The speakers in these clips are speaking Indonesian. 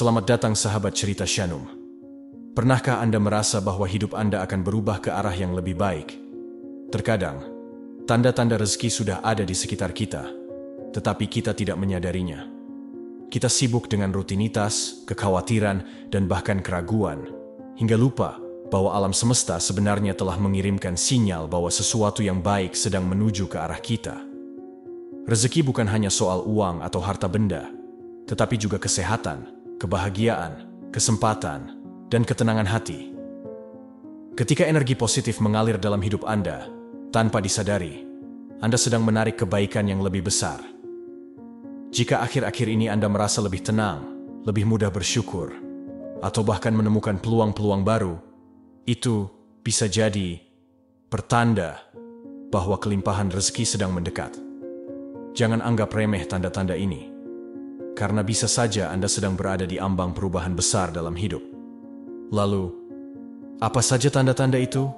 Selamat datang sahabat cerita Shanum. Pernahkah Anda merasa bahwa hidup Anda akan berubah ke arah yang lebih baik? Terkadang, tanda-tanda rezeki sudah ada di sekitar kita, tetapi kita tidak menyadarinya. Kita sibuk dengan rutinitas, kekhawatiran, dan bahkan keraguan, hingga lupa bahwa alam semesta sebenarnya telah mengirimkan sinyal bahwa sesuatu yang baik sedang menuju ke arah kita. Rezeki bukan hanya soal uang atau harta benda, tetapi juga kesehatan, kebahagiaan, kesempatan, dan ketenangan hati. Ketika energi positif mengalir dalam hidup Anda, tanpa disadari, Anda sedang menarik kebaikan yang lebih besar. Jika akhir-akhir ini Anda merasa lebih tenang, lebih mudah bersyukur, atau bahkan menemukan peluang-peluang baru, itu bisa jadi pertanda bahwa kelimpahan rezeki sedang mendekat. Jangan anggap remeh tanda-tanda ini, karena bisa saja Anda sedang berada di ambang perubahan besar dalam hidup. Lalu, apa saja tanda-tanda itu?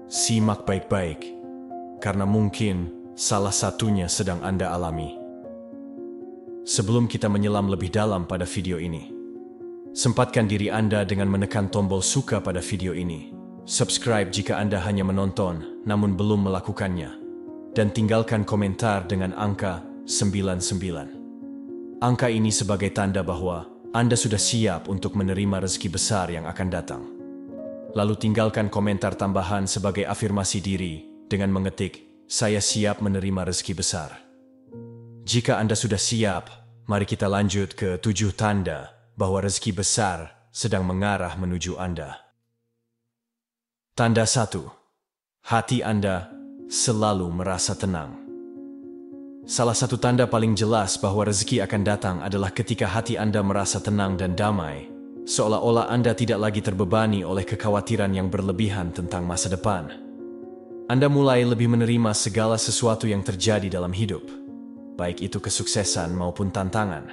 Simak baik-baik, karena mungkin salah satunya sedang Anda alami. Sebelum kita menyelam lebih dalam pada video ini, sempatkan diri Anda dengan menekan tombol suka pada video ini, subscribe jika Anda hanya menonton namun belum melakukannya, dan tinggalkan komentar dengan angka 99. Angka ini sebagai tanda bahwa Anda sudah siap untuk menerima rezeki besar yang akan datang. Lalu tinggalkan komentar tambahan sebagai afirmasi diri dengan mengetik, "Saya siap menerima rezeki besar." Jika Anda sudah siap, mari kita lanjut ke 7 tanda bahwa rezeki besar sedang mengarah menuju Anda. Tanda 1. Hati Anda selalu merasa tenang. Salah satu tanda paling jelas bahwa rezeki akan datang adalah ketika hati Anda merasa tenang dan damai, seolah-olah Anda tidak lagi terbebani oleh kekhawatiran yang berlebihan tentang masa depan. Anda mulai lebih menerima segala sesuatu yang terjadi dalam hidup, baik itu kesuksesan maupun tantangan,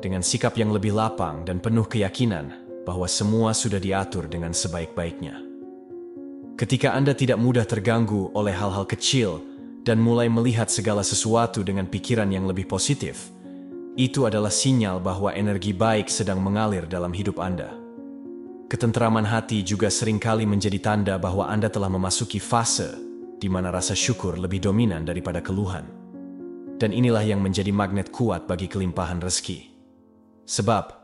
dengan sikap yang lebih lapang dan penuh keyakinan bahwa semua sudah diatur dengan sebaik-baiknya. Ketika Anda tidak mudah terganggu oleh hal-hal kecil dan mulai melihat segala sesuatu dengan pikiran yang lebih positif, itu adalah sinyal bahwa energi baik sedang mengalir dalam hidup Anda. Ketentraman hati juga seringkali menjadi tanda bahwa Anda telah memasuki fase di mana rasa syukur lebih dominan daripada keluhan. Dan inilah yang menjadi magnet kuat bagi kelimpahan rezeki. Sebab,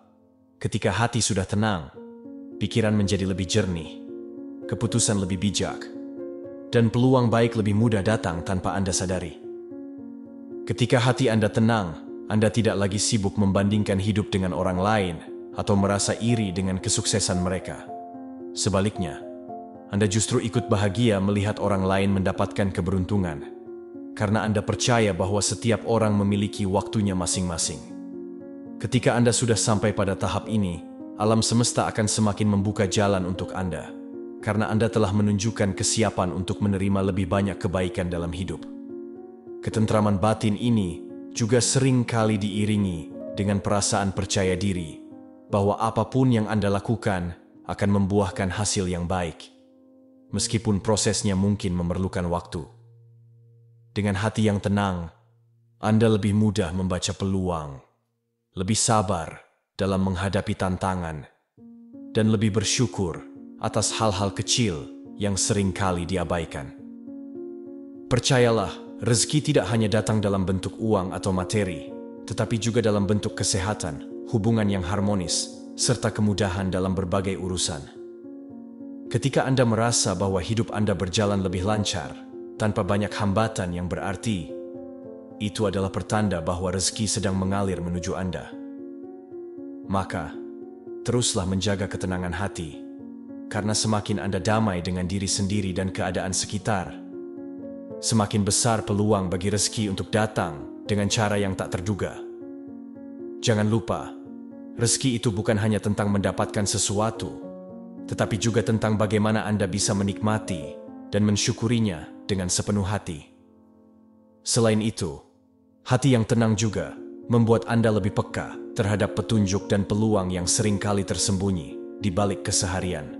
ketika hati sudah tenang, pikiran menjadi lebih jernih, keputusan lebih bijak, dan peluang baik lebih mudah datang tanpa Anda sadari. Ketika hati Anda tenang, Anda tidak lagi sibuk membandingkan hidup dengan orang lain atau merasa iri dengan kesuksesan mereka. Sebaliknya, Anda justru ikut bahagia melihat orang lain mendapatkan keberuntungan, karena Anda percaya bahwa setiap orang memiliki waktunya masing-masing. Ketika Anda sudah sampai pada tahap ini, alam semesta akan semakin membuka jalan untuk Anda, karena Anda telah menunjukkan kesiapan untuk menerima lebih banyak kebaikan dalam hidup. Ketentraman batin ini juga sering kali diiringi dengan perasaan percaya diri bahwa apapun yang Anda lakukan akan membuahkan hasil yang baik, meskipun prosesnya mungkin memerlukan waktu. Dengan hati yang tenang, Anda lebih mudah membaca peluang, lebih sabar dalam menghadapi tantangan, dan lebih bersyukur atas hal-hal kecil yang sering kali diabaikan. Percayalah, rezeki tidak hanya datang dalam bentuk uang atau materi, tetapi juga dalam bentuk kesehatan, hubungan yang harmonis, serta kemudahan dalam berbagai urusan. Ketika Anda merasa bahwa hidup Anda berjalan lebih lancar, tanpa banyak hambatan yang berarti, itu adalah pertanda bahwa rezeki sedang mengalir menuju Anda. Maka, teruslah menjaga ketenangan hati, karena semakin Anda damai dengan diri sendiri dan keadaan sekitar, semakin besar peluang bagi rezeki untuk datang dengan cara yang tak terduga. Jangan lupa, rezeki itu bukan hanya tentang mendapatkan sesuatu, tetapi juga tentang bagaimana Anda bisa menikmati dan mensyukurinya dengan sepenuh hati. Selain itu, hati yang tenang juga membuat Anda lebih peka terhadap petunjuk dan peluang yang seringkali tersembunyi di balik keseharian.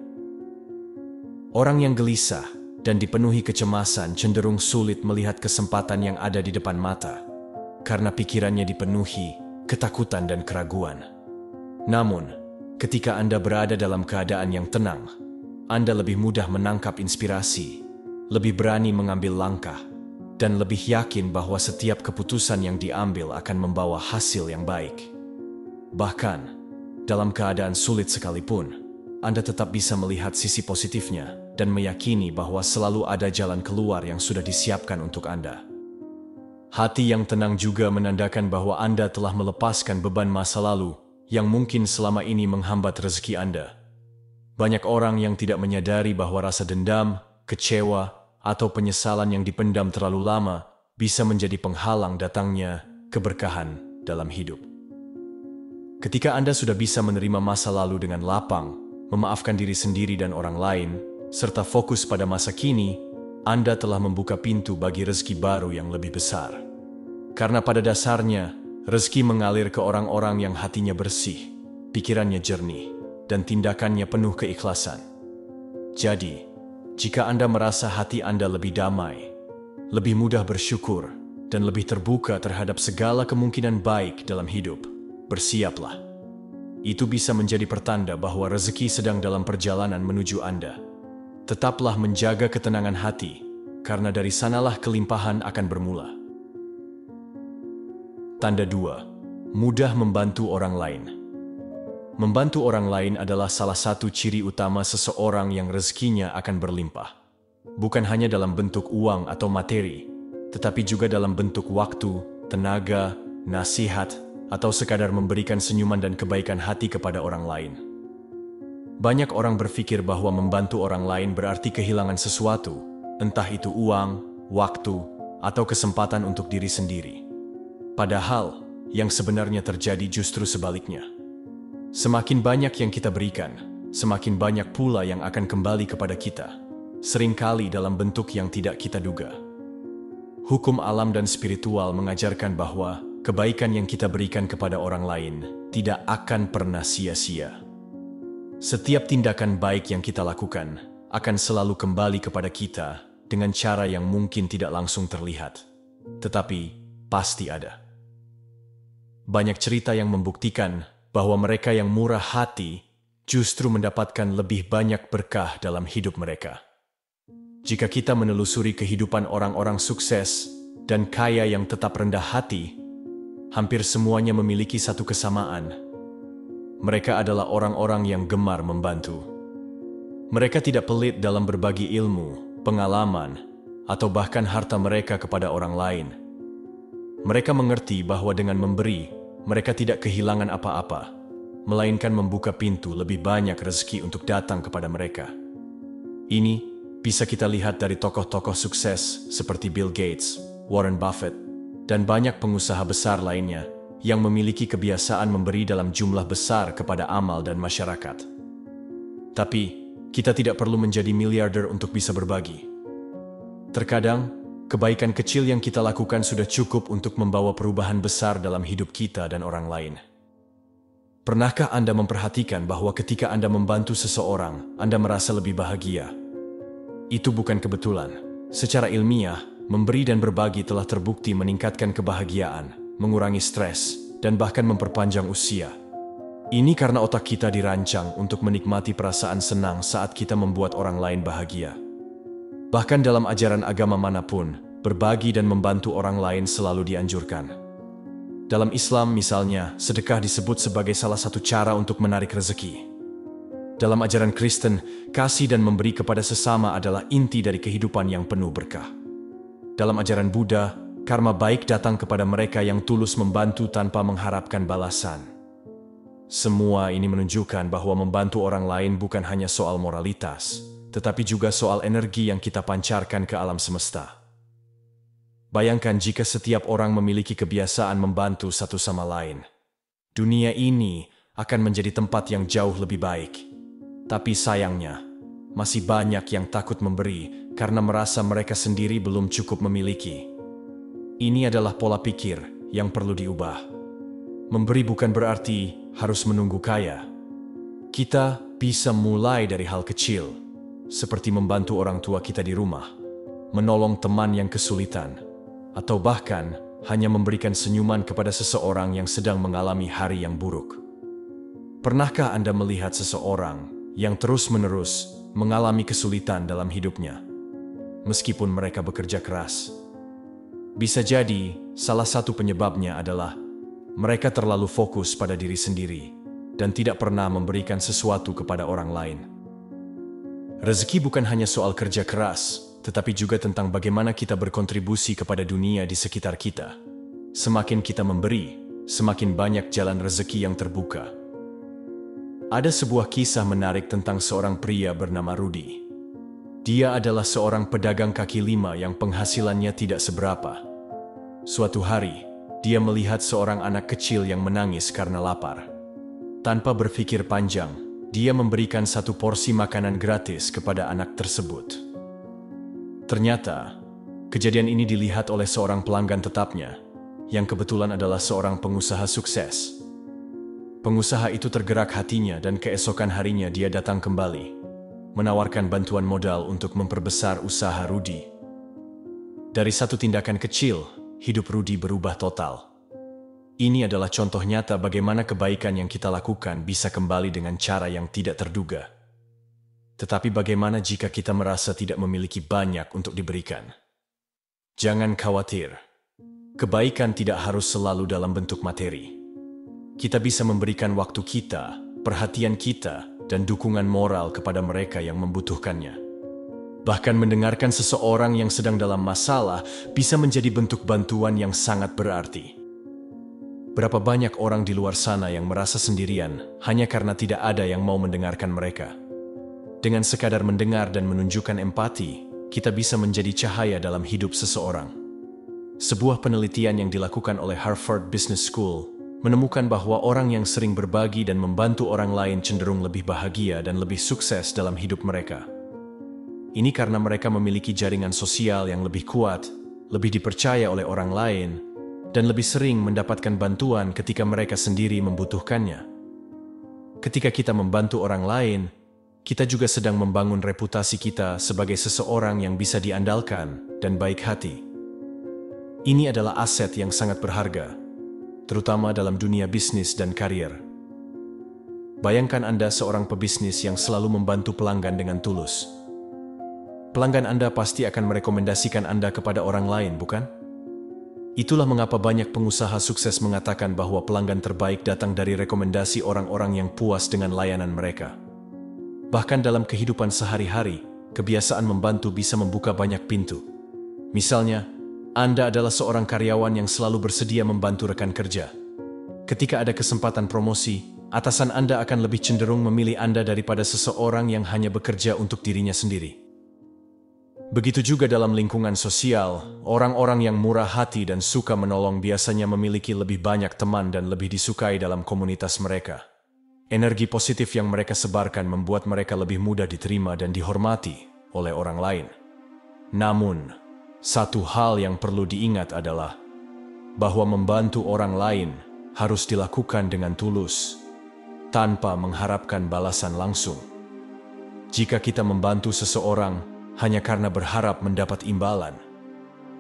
Orang yang gelisah dan dipenuhi kecemasan cenderung sulit melihat kesempatan yang ada di depan mata, karena pikirannya dipenuhi ketakutan dan keraguan. Namun, ketika Anda berada dalam keadaan yang tenang, Anda lebih mudah menangkap inspirasi, lebih berani mengambil langkah, dan lebih yakin bahwa setiap keputusan yang diambil akan membawa hasil yang baik. Bahkan, dalam keadaan sulit sekalipun, Anda tetap bisa melihat sisi positifnya dan meyakini bahwa selalu ada jalan keluar yang sudah disiapkan untuk Anda. Hati yang tenang juga menandakan bahwa Anda telah melepaskan beban masa lalu yang mungkin selama ini menghambat rezeki Anda. Banyak orang yang tidak menyadari bahwa rasa dendam, kecewa, atau penyesalan yang dipendam terlalu lama bisa menjadi penghalang datangnya keberkahan dalam hidup. Ketika Anda sudah bisa menerima masa lalu dengan lapang, memaafkan diri sendiri dan orang lain, serta fokus pada masa kini, Anda telah membuka pintu bagi rezeki baru yang lebih besar. Karena pada dasarnya, rezeki mengalir ke orang-orang yang hatinya bersih, pikirannya jernih, dan tindakannya penuh keikhlasan. Jadi, jika Anda merasa hati Anda lebih damai, lebih mudah bersyukur, dan lebih terbuka terhadap segala kemungkinan baik dalam hidup, bersiaplah. Itu bisa menjadi pertanda bahwa rezeki sedang dalam perjalanan menuju Anda. Tetaplah menjaga ketenangan hati, karena dari sanalah kelimpahan akan bermula. Tanda 2. Mudah membantu orang lain. Membantu orang lain adalah salah satu ciri utama seseorang yang rezekinya akan berlimpah. Bukan hanya dalam bentuk uang atau materi, tetapi juga dalam bentuk waktu, tenaga, nasihat, atau sekadar memberikan senyuman dan kebaikan hati kepada orang lain. Banyak orang berpikir bahwa membantu orang lain berarti kehilangan sesuatu, entah itu uang, waktu, atau kesempatan untuk diri sendiri. Padahal, yang sebenarnya terjadi justru sebaliknya. Semakin banyak yang kita berikan, semakin banyak pula yang akan kembali kepada kita, seringkali dalam bentuk yang tidak kita duga. Hukum alam dan spiritual mengajarkan bahwa kebaikan yang kita berikan kepada orang lain tidak akan pernah sia-sia. Setiap tindakan baik yang kita lakukan akan selalu kembali kepada kita dengan cara yang mungkin tidak langsung terlihat, tetapi pasti ada. Banyak cerita yang membuktikan bahwa mereka yang murah hati justru mendapatkan lebih banyak berkah dalam hidup mereka. Jika kita menelusuri kehidupan orang-orang sukses dan kaya yang tetap rendah hati, hampir semuanya memiliki satu kesamaan. Mereka adalah orang-orang yang gemar membantu. Mereka tidak pelit dalam berbagi ilmu, pengalaman, atau bahkan harta mereka kepada orang lain. Mereka mengerti bahwa dengan memberi, mereka tidak kehilangan apa-apa, melainkan membuka pintu lebih banyak rezeki untuk datang kepada mereka. Ini bisa kita lihat dari tokoh-tokoh sukses seperti Bill Gates, Warren Buffett, dan banyak pengusaha besar lainnya yang memiliki kebiasaan memberi dalam jumlah besar kepada amal dan masyarakat. Tapi, kita tidak perlu menjadi miliarder untuk bisa berbagi. Terkadang, kebaikan kecil yang kita lakukan sudah cukup untuk membawa perubahan besar dalam hidup kita dan orang lain. Pernahkah Anda memperhatikan bahwa ketika Anda membantu seseorang, Anda merasa lebih bahagia? Itu bukan kebetulan. Secara ilmiah, memberi dan berbagi telah terbukti meningkatkan kebahagiaan, mengurangi stres, dan bahkan memperpanjang usia. Ini karena otak kita dirancang untuk menikmati perasaan senang saat kita membuat orang lain bahagia. Bahkan dalam ajaran agama manapun, berbagi dan membantu orang lain selalu dianjurkan. Dalam Islam misalnya, sedekah disebut sebagai salah satu cara untuk menarik rezeki. Dalam ajaran Kristen, kasih dan memberi kepada sesama adalah inti dari kehidupan yang penuh berkah. Dalam ajaran Buddha, karma baik datang kepada mereka yang tulus membantu tanpa mengharapkan balasan. Semua ini menunjukkan bahwa membantu orang lain bukan hanya soal moralitas, tetapi juga soal energi yang kita pancarkan ke alam semesta. Bayangkan jika setiap orang memiliki kebiasaan membantu satu sama lain. Dunia ini akan menjadi tempat yang jauh lebih baik. Tapi sayangnya, masih banyak yang takut memberi karena merasa mereka sendiri belum cukup memiliki. Ini adalah pola pikir yang perlu diubah. Memberi bukan berarti harus menunggu kaya. Kita bisa mulai dari hal kecil, seperti membantu orang tua kita di rumah, menolong teman yang kesulitan, atau bahkan hanya memberikan senyuman kepada seseorang yang sedang mengalami hari yang buruk. Pernahkah Anda melihat seseorang yang terus-menerus mengalami kesulitan dalam hidupnya, meskipun mereka bekerja keras? Bisa jadi salah satu penyebabnya adalah mereka terlalu fokus pada diri sendiri dan tidak pernah memberikan sesuatu kepada orang lain. Rezeki bukan hanya soal kerja keras, tetapi juga tentang bagaimana kita berkontribusi kepada dunia di sekitar kita. Semakin kita memberi, semakin banyak jalan rezeki yang terbuka. Ada sebuah kisah menarik tentang seorang pria bernama Rudy. Dia adalah seorang pedagang kaki lima yang penghasilannya tidak seberapa. Suatu hari, dia melihat seorang anak kecil yang menangis karena lapar. Tanpa berpikir panjang, dia memberikan satu porsi makanan gratis kepada anak tersebut. Ternyata, kejadian ini dilihat oleh seorang pelanggan tetapnya, yang kebetulan adalah seorang pengusaha sukses. Pengusaha itu tergerak hatinya dan keesokan harinya dia datang kembali, menawarkan bantuan modal untuk memperbesar usaha Rudy. Dari satu tindakan kecil, hidup Rudy berubah total. Ini adalah contoh nyata bagaimana kebaikan yang kita lakukan bisa kembali dengan cara yang tidak terduga. Tetapi bagaimana jika kita merasa tidak memiliki banyak untuk diberikan? Jangan khawatir. Kebaikan tidak harus selalu dalam bentuk materi. Kita bisa memberikan waktu kita, perhatian kita, dan dukungan moral kepada mereka yang membutuhkannya. Bahkan mendengarkan seseorang yang sedang dalam masalah bisa menjadi bentuk bantuan yang sangat berarti. Berapa banyak orang di luar sana yang merasa sendirian hanya karena tidak ada yang mau mendengarkan mereka. Dengan sekadar mendengar dan menunjukkan empati, kita bisa menjadi cahaya dalam hidup seseorang. Sebuah penelitian yang dilakukan oleh Harvard Business School menemukan bahwa orang yang sering berbagi dan membantu orang lain cenderung lebih bahagia dan lebih sukses dalam hidup mereka. Ini karena mereka memiliki jaringan sosial yang lebih kuat, lebih dipercaya oleh orang lain, dan lebih sering mendapatkan bantuan ketika mereka sendiri membutuhkannya. Ketika kita membantu orang lain, kita juga sedang membangun reputasi kita sebagai seseorang yang bisa diandalkan dan baik hati. Ini adalah aset yang sangat berharga, terutama dalam dunia bisnis dan karier. Bayangkan Anda seorang pebisnis yang selalu membantu pelanggan dengan tulus. Pelanggan Anda pasti akan merekomendasikan Anda kepada orang lain, bukan? Itulah mengapa banyak pengusaha sukses mengatakan bahwa pelanggan terbaik datang dari rekomendasi orang-orang yang puas dengan layanan mereka. Bahkan dalam kehidupan sehari-hari, kebiasaan membantu bisa membuka banyak pintu. Misalnya, Anda adalah seorang karyawan yang selalu bersedia membantu rekan kerja. Ketika ada kesempatan promosi, atasan Anda akan lebih cenderung memilih Anda daripada seseorang yang hanya bekerja untuk dirinya sendiri. Begitu juga dalam lingkungan sosial, orang-orang yang murah hati dan suka menolong biasanya memiliki lebih banyak teman dan lebih disukai dalam komunitas mereka. Energi positif yang mereka sebarkan membuat mereka lebih mudah diterima dan dihormati oleh orang lain. Namun, satu hal yang perlu diingat adalah bahwa membantu orang lain harus dilakukan dengan tulus, tanpa mengharapkan balasan langsung. Jika kita membantu seseorang hanya karena berharap mendapat imbalan,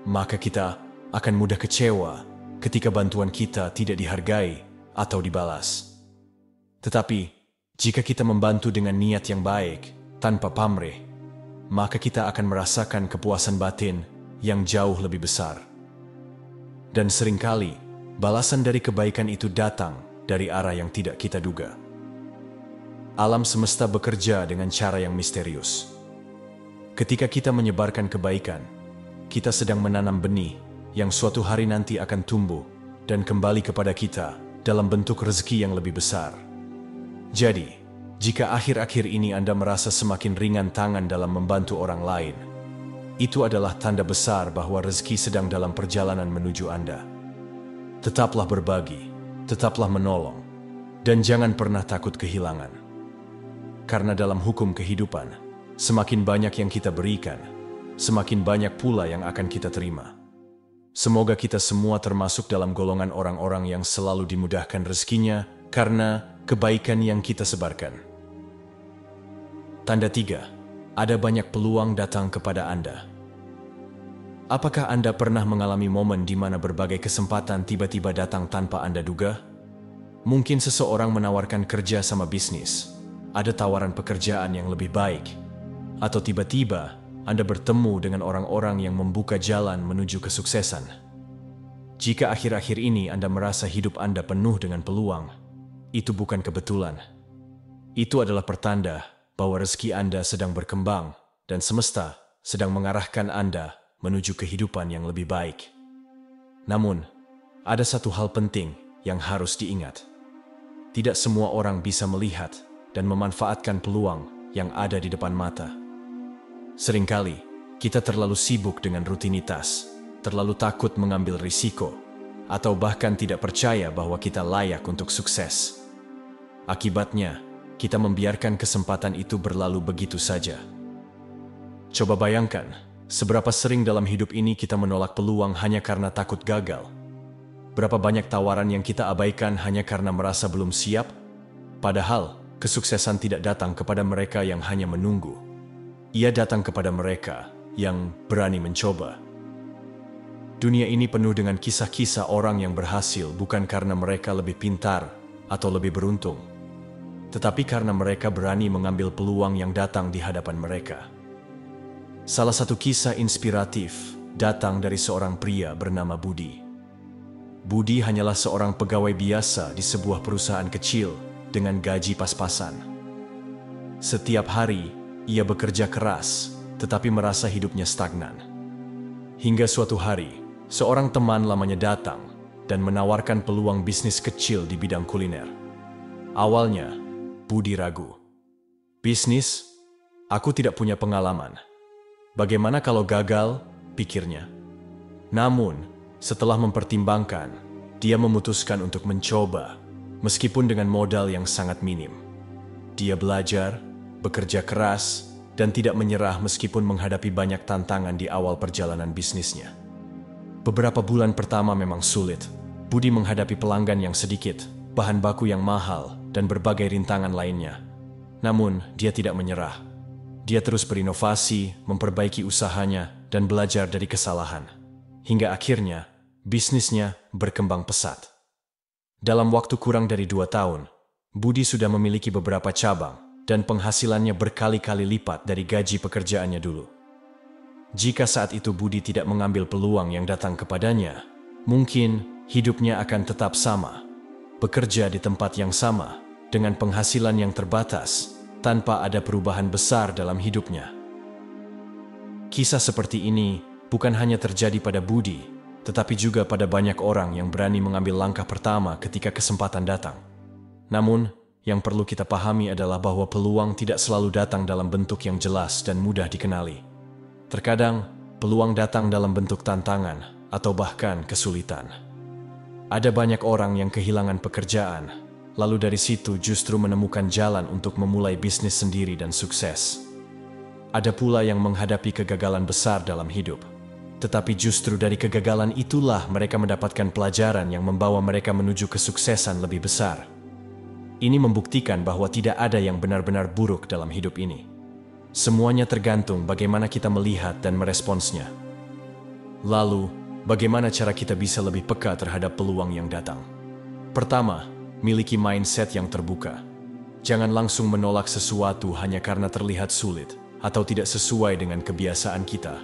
maka kita akan mudah kecewa ketika bantuan kita tidak dihargai atau dibalas. Tetapi, jika kita membantu dengan niat yang baik, tanpa pamrih, maka kita akan merasakan kepuasan batin yang jauh lebih besar. Dan seringkali, balasan dari kebaikan itu datang dari arah yang tidak kita duga. Alam semesta bekerja dengan cara yang misterius. Ketika kita menyebarkan kebaikan, kita sedang menanam benih yang suatu hari nanti akan tumbuh dan kembali kepada kita dalam bentuk rezeki yang lebih besar. Jadi, jika akhir-akhir ini Anda merasa semakin ringan tangan dalam membantu orang lain, itu adalah tanda besar bahwa rezeki sedang dalam perjalanan menuju Anda. Tetaplah berbagi, tetaplah menolong, dan jangan pernah takut kehilangan. Karena dalam hukum kehidupan, semakin banyak yang kita berikan, semakin banyak pula yang akan kita terima. Semoga kita semua termasuk dalam golongan orang-orang yang selalu dimudahkan rezekinya karena kebaikan yang kita sebarkan. Tanda 3. Ada banyak peluang datang kepada Anda. Apakah Anda pernah mengalami momen di mana berbagai kesempatan tiba-tiba datang tanpa Anda duga? Mungkin seseorang menawarkan kerja sama bisnis, ada tawaran pekerjaan yang lebih baik, atau tiba-tiba Anda bertemu dengan orang-orang yang membuka jalan menuju kesuksesan. Jika akhir-akhir ini Anda merasa hidup Anda penuh dengan peluang, itu bukan kebetulan. Itu adalah pertanda bahwa rezeki Anda sedang berkembang dan semesta sedang mengarahkan Anda menuju kehidupan yang lebih baik. Namun, ada satu hal penting yang harus diingat. Tidak semua orang bisa melihat dan memanfaatkan peluang yang ada di depan mata. Seringkali, kita terlalu sibuk dengan rutinitas, terlalu takut mengambil risiko, atau bahkan tidak percaya bahwa kita layak untuk sukses. Akibatnya, kita membiarkan kesempatan itu berlalu begitu saja. Coba bayangkan, seberapa sering dalam hidup ini kita menolak peluang hanya karena takut gagal. Berapa banyak tawaran yang kita abaikan hanya karena merasa belum siap? Padahal, kesuksesan tidak datang kepada mereka yang hanya menunggu. Ia datang kepada mereka yang berani mencoba. Dunia ini penuh dengan kisah-kisah orang yang berhasil bukan karena mereka lebih pintar atau lebih beruntung, tetapi karena mereka berani mengambil peluang yang datang di hadapan mereka. Salah satu kisah inspiratif datang dari seorang pria bernama Budi. Budi hanyalah seorang pegawai biasa di sebuah perusahaan kecil dengan gaji pas-pasan. Setiap hari, ia bekerja keras, tetapi merasa hidupnya stagnan. Hingga suatu hari, seorang teman lamanya datang dan menawarkan peluang bisnis kecil di bidang kuliner. Awalnya, Budi ragu. "Bisnis? Aku tidak punya pengalaman. Bagaimana kalau gagal?" pikirnya. Namun, setelah mempertimbangkan, dia memutuskan untuk mencoba, meskipun dengan modal yang sangat minim. Dia belajar, bekerja keras, dan tidak menyerah meskipun menghadapi banyak tantangan di awal perjalanan bisnisnya. Beberapa bulan pertama memang sulit. Budi menghadapi pelanggan yang sedikit, bahan baku yang mahal, dan berbagai rintangan lainnya. Namun, dia tidak menyerah. Dia terus berinovasi, memperbaiki usahanya, dan belajar dari kesalahan. Hingga akhirnya, bisnisnya berkembang pesat. Dalam waktu kurang dari 2 tahun, Budi sudah memiliki beberapa cabang dan penghasilannya berkali-kali lipat dari gaji pekerjaannya dulu. Jika saat itu Budi tidak mengambil peluang yang datang kepadanya, mungkin hidupnya akan tetap sama, bekerja di tempat yang sama, dengan penghasilan yang terbatas, tanpa ada perubahan besar dalam hidupnya. Kisah seperti ini bukan hanya terjadi pada Budi, tetapi juga pada banyak orang yang berani mengambil langkah pertama ketika kesempatan datang. Namun, yang perlu kita pahami adalah bahwa peluang tidak selalu datang dalam bentuk yang jelas dan mudah dikenali. Terkadang, peluang datang dalam bentuk tantangan atau bahkan kesulitan. Ada banyak orang yang kehilangan pekerjaan, lalu dari situ justru menemukan jalan untuk memulai bisnis sendiri dan sukses. Ada pula yang menghadapi kegagalan besar dalam hidup. Tetapi justru dari kegagalan itulah mereka mendapatkan pelajaran yang membawa mereka menuju kesuksesan lebih besar. Ini membuktikan bahwa tidak ada yang benar-benar buruk dalam hidup ini. Semuanya tergantung bagaimana kita melihat dan meresponsnya. Lalu, bagaimana cara kita bisa lebih peka terhadap peluang yang datang? Pertama, miliki mindset yang terbuka. Jangan langsung menolak sesuatu hanya karena terlihat sulit atau tidak sesuai dengan kebiasaan kita.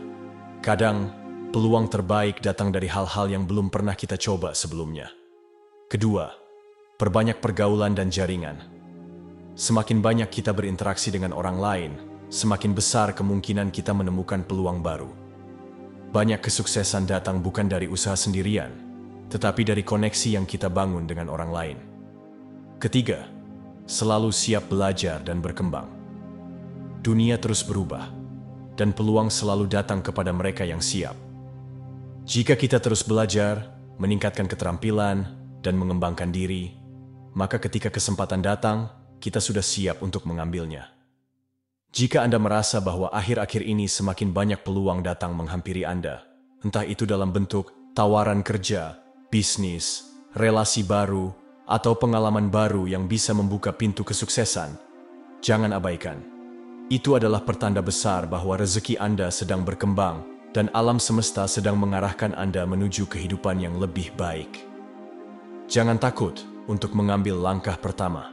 Kadang, peluang terbaik datang dari hal-hal yang belum pernah kita coba sebelumnya. Kedua, perbanyak pergaulan dan jaringan. Semakin banyak kita berinteraksi dengan orang lain, semakin besar kemungkinan kita menemukan peluang baru. Banyak kesuksesan datang bukan dari usaha sendirian, tetapi dari koneksi yang kita bangun dengan orang lain. Ketiga, selalu siap belajar dan berkembang. Dunia terus berubah, dan peluang selalu datang kepada mereka yang siap. Jika kita terus belajar, meningkatkan keterampilan, dan mengembangkan diri, maka ketika kesempatan datang, kita sudah siap untuk mengambilnya. Jika Anda merasa bahwa akhir-akhir ini semakin banyak peluang datang menghampiri Anda, entah itu dalam bentuk tawaran kerja, bisnis, relasi baru, atau pengalaman baru yang bisa membuka pintu kesuksesan, jangan abaikan. Itu adalah pertanda besar bahwa rezeki Anda sedang berkembang dan alam semesta sedang mengarahkan Anda menuju kehidupan yang lebih baik. Jangan takut untuk mengambil langkah pertama.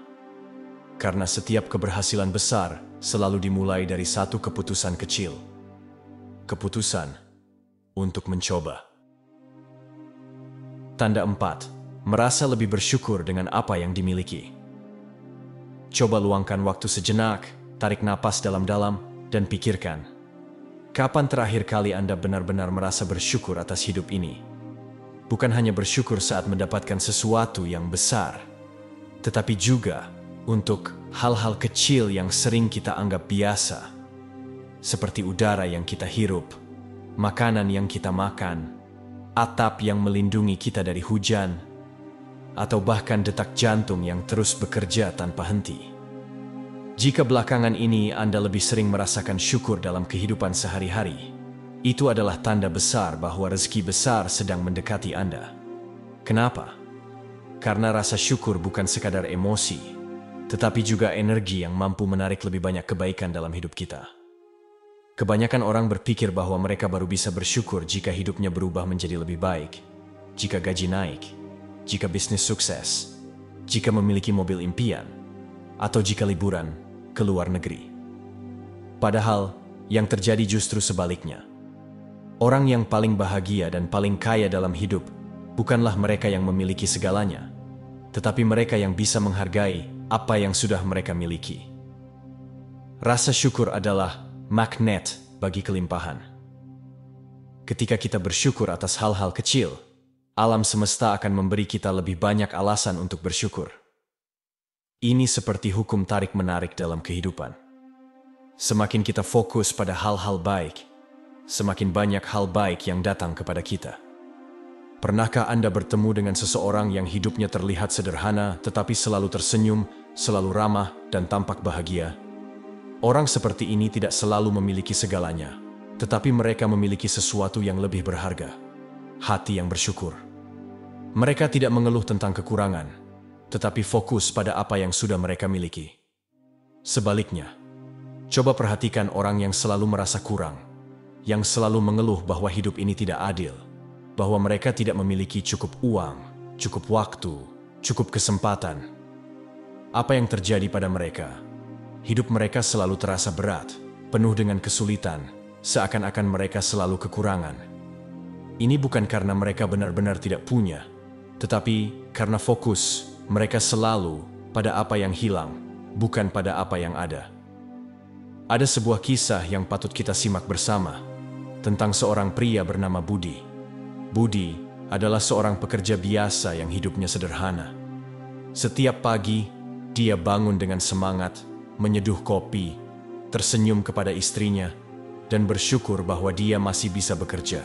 Karena setiap keberhasilan besar selalu dimulai dari satu keputusan kecil. Keputusan untuk mencoba. Tanda 4. Merasa lebih bersyukur dengan apa yang dimiliki. Coba luangkan waktu sejenak, tarik napas dalam-dalam, dan pikirkan. Kapan terakhir kali Anda benar-benar merasa bersyukur atas hidup ini? Bukan hanya bersyukur saat mendapatkan sesuatu yang besar, tetapi juga untuk hal-hal kecil yang sering kita anggap biasa, seperti udara yang kita hirup, makanan yang kita makan, atap yang melindungi kita dari hujan, atau bahkan detak jantung yang terus bekerja tanpa henti. Jika belakangan ini Anda lebih sering merasakan syukur dalam kehidupan sehari-hari, itu adalah tanda besar bahwa rezeki besar sedang mendekati Anda. Kenapa? Karena rasa syukur bukan sekadar emosi, tetapi juga energi yang mampu menarik lebih banyak kebaikan dalam hidup kita. Kebanyakan orang berpikir bahwa mereka baru bisa bersyukur jika hidupnya berubah menjadi lebih baik, jika gaji naik, jika bisnis sukses, jika memiliki mobil impian, atau jika liburan ke luar negeri. Padahal, yang terjadi justru sebaliknya. Orang yang paling bahagia dan paling kaya dalam hidup bukanlah mereka yang memiliki segalanya, tetapi mereka yang bisa menghargai apa yang sudah mereka miliki. Rasa syukur adalah magnet bagi kelimpahan. Ketika kita bersyukur atas hal-hal kecil, alam semesta akan memberi kita lebih banyak alasan untuk bersyukur. Ini seperti hukum tarik-menarik dalam kehidupan. Semakin kita fokus pada hal-hal baik, semakin banyak hal baik yang datang kepada kita. Pernahkah Anda bertemu dengan seseorang yang hidupnya terlihat sederhana tetapi selalu tersenyum, selalu ramah, dan tampak bahagia? Orang seperti ini tidak selalu memiliki segalanya, tetapi mereka memiliki sesuatu yang lebih berharga, hati yang bersyukur. Mereka tidak mengeluh tentang kekurangan, tetapi fokus pada apa yang sudah mereka miliki. Sebaliknya, coba perhatikan orang yang selalu merasa kurang, yang selalu mengeluh bahwa hidup ini tidak adil, bahwa mereka tidak memiliki cukup uang, cukup waktu, cukup kesempatan. Apa yang terjadi pada mereka? Hidup mereka selalu terasa berat, penuh dengan kesulitan, seakan-akan mereka selalu kekurangan. Ini bukan karena mereka benar-benar tidak punya, tetapi karena fokus mereka selalu pada apa yang hilang, bukan pada apa yang ada. Ada sebuah kisah yang patut kita simak bersama, tentang seorang pria bernama Budi. Budi adalah seorang pekerja biasa yang hidupnya sederhana. Setiap pagi, dia bangun dengan semangat, menyeduh kopi, tersenyum kepada istrinya, dan bersyukur bahwa dia masih bisa bekerja.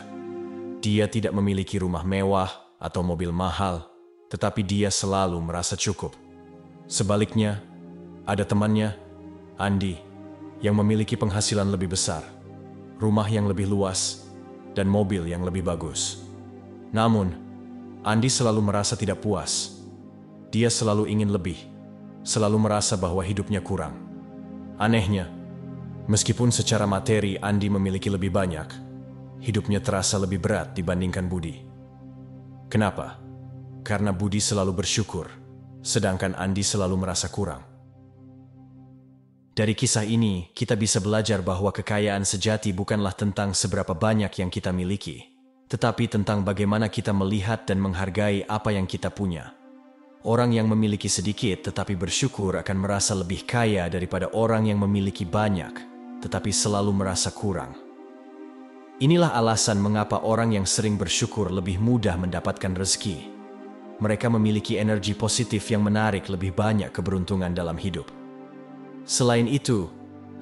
Dia tidak memiliki rumah mewah atau mobil mahal, tetapi dia selalu merasa cukup. Sebaliknya, ada temannya, Andi, yang memiliki penghasilan lebih besar, rumah yang lebih luas, dan mobil yang lebih bagus. Namun, Andi selalu merasa tidak puas. Dia selalu ingin lebih, selalu merasa bahwa hidupnya kurang. Anehnya, meskipun secara materi Andi memiliki lebih banyak, hidupnya terasa lebih berat dibandingkan Budi. Kenapa? Karena Budi selalu bersyukur, sedangkan Andi selalu merasa kurang. Dari kisah ini, kita bisa belajar bahwa kekayaan sejati bukanlah tentang seberapa banyak yang kita miliki, tetapi tentang bagaimana kita melihat dan menghargai apa yang kita punya. Orang yang memiliki sedikit tetapi bersyukur akan merasa lebih kaya daripada orang yang memiliki banyak tetapi selalu merasa kurang. Inilah alasan mengapa orang yang sering bersyukur lebih mudah mendapatkan rezeki. Mereka memiliki energi positif yang menarik lebih banyak keberuntungan dalam hidup. Selain itu,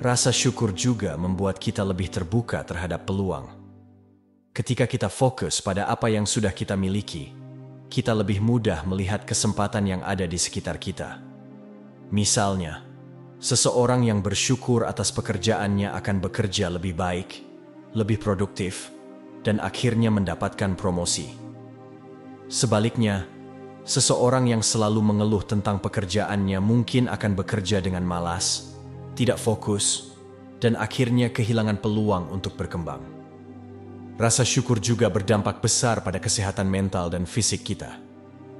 rasa syukur juga membuat kita lebih terbuka terhadap peluang. Ketika kita fokus pada apa yang sudah kita miliki, kita lebih mudah melihat kesempatan yang ada di sekitar kita. Misalnya, seseorang yang bersyukur atas pekerjaannya akan bekerja lebih baik, lebih produktif, dan akhirnya mendapatkan promosi. Sebaliknya, seseorang yang selalu mengeluh tentang pekerjaannya mungkin akan bekerja dengan malas, tidak fokus, dan akhirnya kehilangan peluang untuk berkembang. Rasa syukur juga berdampak besar pada kesehatan mental dan fisik kita.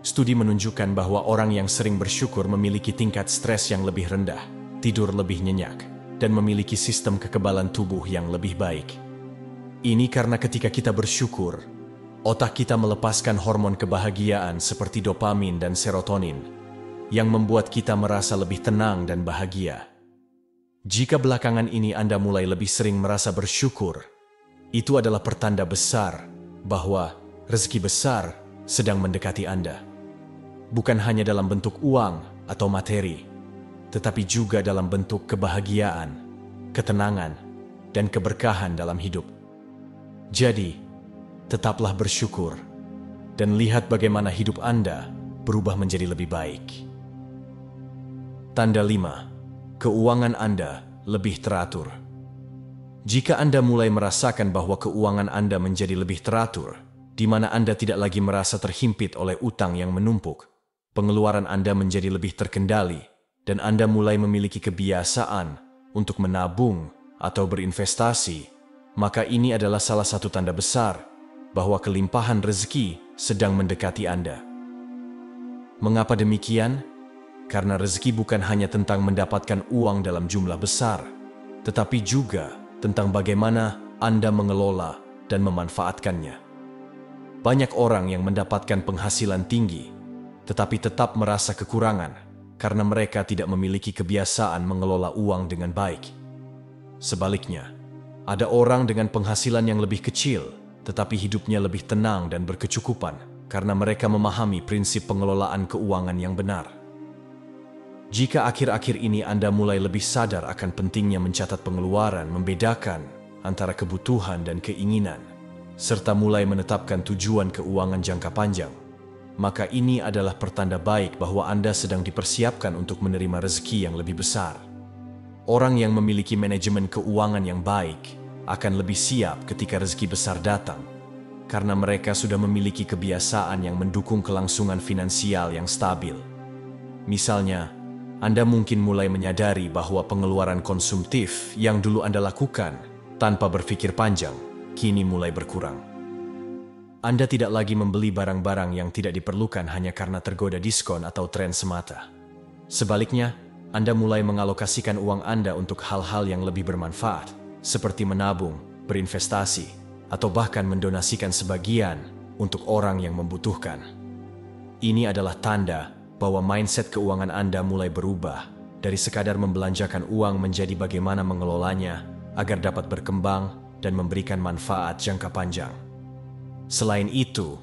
Studi menunjukkan bahwa orang yang sering bersyukur memiliki tingkat stres yang lebih rendah, tidur lebih nyenyak, dan memiliki sistem kekebalan tubuh yang lebih baik. Ini karena ketika kita bersyukur, otak kita melepaskan hormon kebahagiaan seperti dopamin dan serotonin, yang membuat kita merasa lebih tenang dan bahagia. Jika belakangan ini Anda mulai lebih sering merasa bersyukur, itu adalah pertanda besar bahwa rezeki besar sedang mendekati Anda. Bukan hanya dalam bentuk uang atau materi, tetapi juga dalam bentuk kebahagiaan, ketenangan, dan keberkahan dalam hidup. Jadi, tetaplah bersyukur dan lihat bagaimana hidup Anda berubah menjadi lebih baik. Tanda 5. Keuangan Anda lebih teratur. Jika Anda mulai merasakan bahwa keuangan Anda menjadi lebih teratur, di mana Anda tidak lagi merasa terhimpit oleh utang yang menumpuk, pengeluaran Anda menjadi lebih terkendali, dan Anda mulai memiliki kebiasaan untuk menabung atau berinvestasi, maka ini adalah salah satu tanda besar bahwa kelimpahan rezeki sedang mendekati Anda. Mengapa demikian? Karena rezeki bukan hanya tentang mendapatkan uang dalam jumlah besar, tetapi juga tentang bagaimana Anda mengelola dan memanfaatkannya. Banyak orang yang mendapatkan penghasilan tinggi, tetapi tetap merasa kekurangan karena mereka tidak memiliki kebiasaan mengelola uang dengan baik. Sebaliknya, ada orang dengan penghasilan yang lebih kecil, tetapi hidupnya lebih tenang dan berkecukupan karena mereka memahami prinsip pengelolaan keuangan yang benar. Jika akhir-akhir ini Anda mulai lebih sadar akan pentingnya mencatat pengeluaran, membedakan antara kebutuhan dan keinginan, serta mulai menetapkan tujuan keuangan jangka panjang, maka ini adalah pertanda baik bahwa Anda sedang dipersiapkan untuk menerima rezeki yang lebih besar. Orang yang memiliki manajemen keuangan yang baik akan lebih siap ketika rezeki besar datang, karena mereka sudah memiliki kebiasaan yang mendukung kelangsungan finansial yang stabil. Misalnya, Anda mungkin mulai menyadari bahwa pengeluaran konsumtif yang dulu Anda lakukan tanpa berpikir panjang, kini mulai berkurang. Anda tidak lagi membeli barang-barang yang tidak diperlukan hanya karena tergoda diskon atau tren semata. Sebaliknya, Anda mulai mengalokasikan uang Anda untuk hal-hal yang lebih bermanfaat, seperti menabung, berinvestasi, atau bahkan mendonasikan sebagian untuk orang yang membutuhkan. Ini adalah tanda bahwa mindset keuangan Anda mulai berubah dari sekadar membelanjakan uang menjadi bagaimana mengelolanya agar dapat berkembang dan memberikan manfaat jangka panjang. Selain itu,